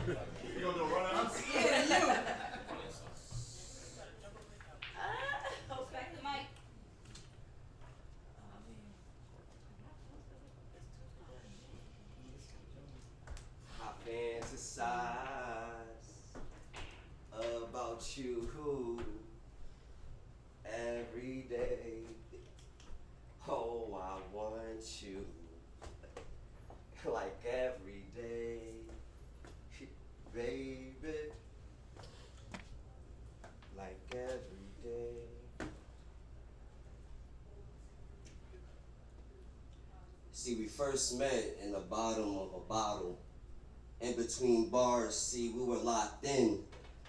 You gonna do a run-outs? Yeah, you. Back to the mic. I fantasize about you every day. Oh, I want you like every day, baby, like every day. See, we first met in the bottom of a bottle. In between bars, see, we were locked in.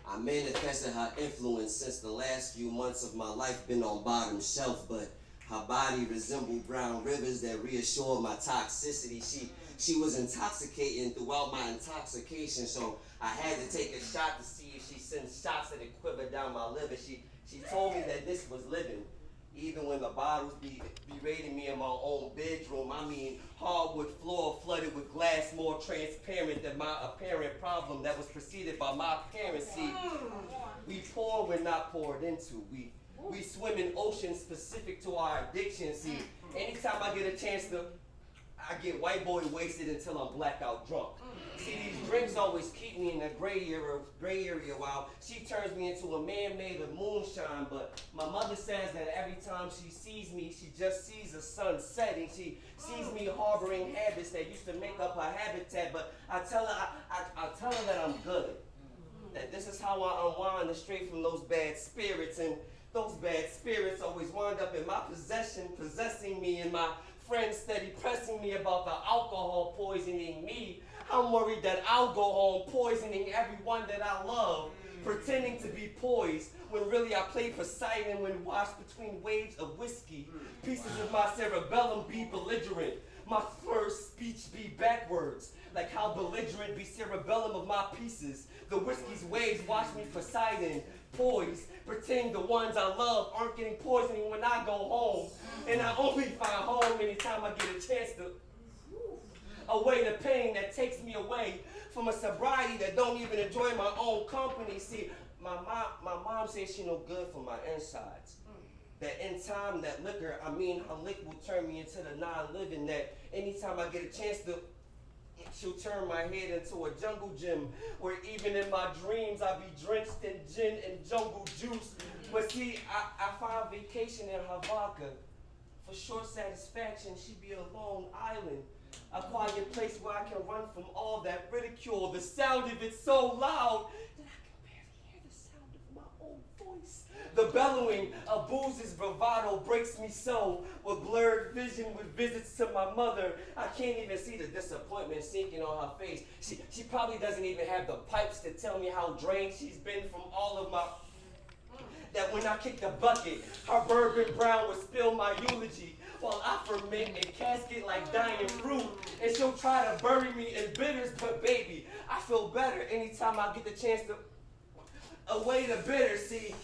I manifested her influence since the last few months of my life been on bottom shelf, but her body resembled brown rivers that reassured my toxicity. She was intoxicating throughout my intoxication, so I had to take a shot to see if she sends shots of the quiver down my liver. She told me that this was living. Even when the bottles be raiding me in my own bedroom, I mean hardwood floor flooded with glass more transparent than my apparent problem that was preceded by my parents. See, we pour when not poured into. We swim in oceans specific to our addiction. See, anytime I get a chance to, I get white boy wasted until I'm blackout drunk. See, these drinks always keep me in a gray area while she turns me into a man made of moonshine. But my mother says that every time she sees me, she just sees the sun setting. She sees me harboring habits that used to make up her habitat. But I tell her that I'm good. That this is how I unwind and stray from those bad spirits. And those bad spirits always wind up in my possession, possessing me, and my friends steady pressing me about the alcohol poisoning me. I'm worried that I'll go home poisoning everyone that I love, pretending to be poised when really I play Poseidon when washed between waves of whiskey. Pieces of my cerebellum be belligerent, my first speech be backwards, like how belligerent be cerebellum of my pieces. The whiskey's waves wash me Poseidon, poised, pretending the ones I love aren't getting poisoning when I go home. And I only find home anytime I get a chance to away the pain that takes me away from a sobriety that don't even enjoy my own company. See, my mom says she no good for my insides. That in time, that liquor, her lick will turn me into the non-living. That anytime I get a chance to, she'll turn my head into a jungle gym, where even in my dreams I be drenched in gin and jungle juice. But see, I find vacation in her vodka. For short satisfaction, she be a lone island, a quiet place where I can run from all that ridicule. The sound of it so loud that I can barely hear the sound of my own voice. The bellowing of booze's bravado breaks me so, with blurred vision with visits to my mother. I can't even see the disappointment sinking on her face. She probably doesn't even have the pipes to tell me how drained she's been from all of my... That when I kick the bucket, her bourbon brown would spill my eulogy while I ferment a casket like dying fruit. And she'll try to bury me in bitters, but baby, I feel better anytime I get the chance to away the bitter. See,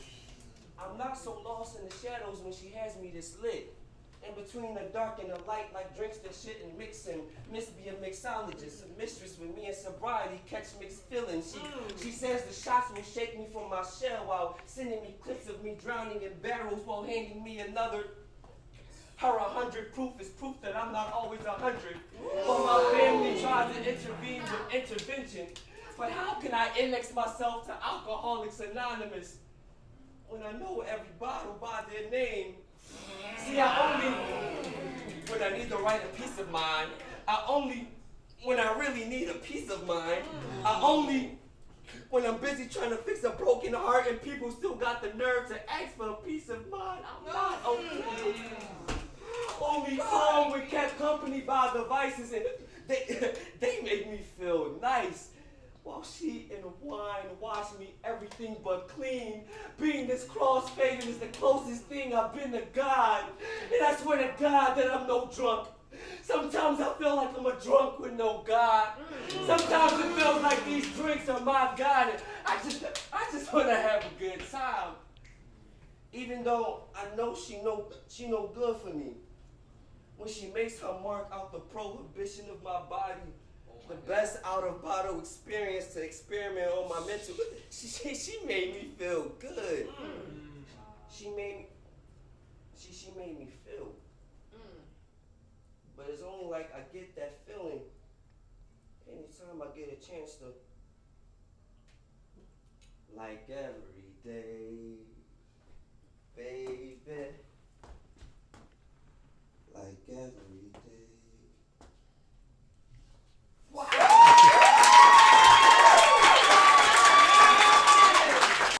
I'm not so lost in the shadows when she has me this lit. In between the dark and the light, like drinks that shouldn't mix, and Miss be a mixologist, a mistress with me in sobriety, catch mixed feelings. She says the shots will shake me from my shell while sending me clips of me drowning in barrels while handing me another. Her 100 proof is proof that I'm not always 100. But my family tries to intervene with intervention. But how can I index myself to Alcoholics Anonymous when I know every bottle by their name? See, I only, when I need to write a piece of mind, I only, when I really need a piece of mind, I only, when I'm busy trying to fix a broken heart and people still got the nerve to ask for a piece of mind, I'm not okay. Only calm when kept company by the vices, and they make me feel nice. While she and wine wash me everything but clean. Being this cross-faded is the closest thing I've been to God. And I swear to God that I'm no drunk. Sometimes I feel like I'm a drunk with no God. Sometimes it feels like these drinks are my God. And I just want to have a good time. Even though I know she no good for me. When she makes her mark out the prohibition of my body, The best out of bottle experience to experiment on my mental. She made me feel good. She made me feel. But it's only like I get that feeling anytime I get a chance to. Like every day, baby.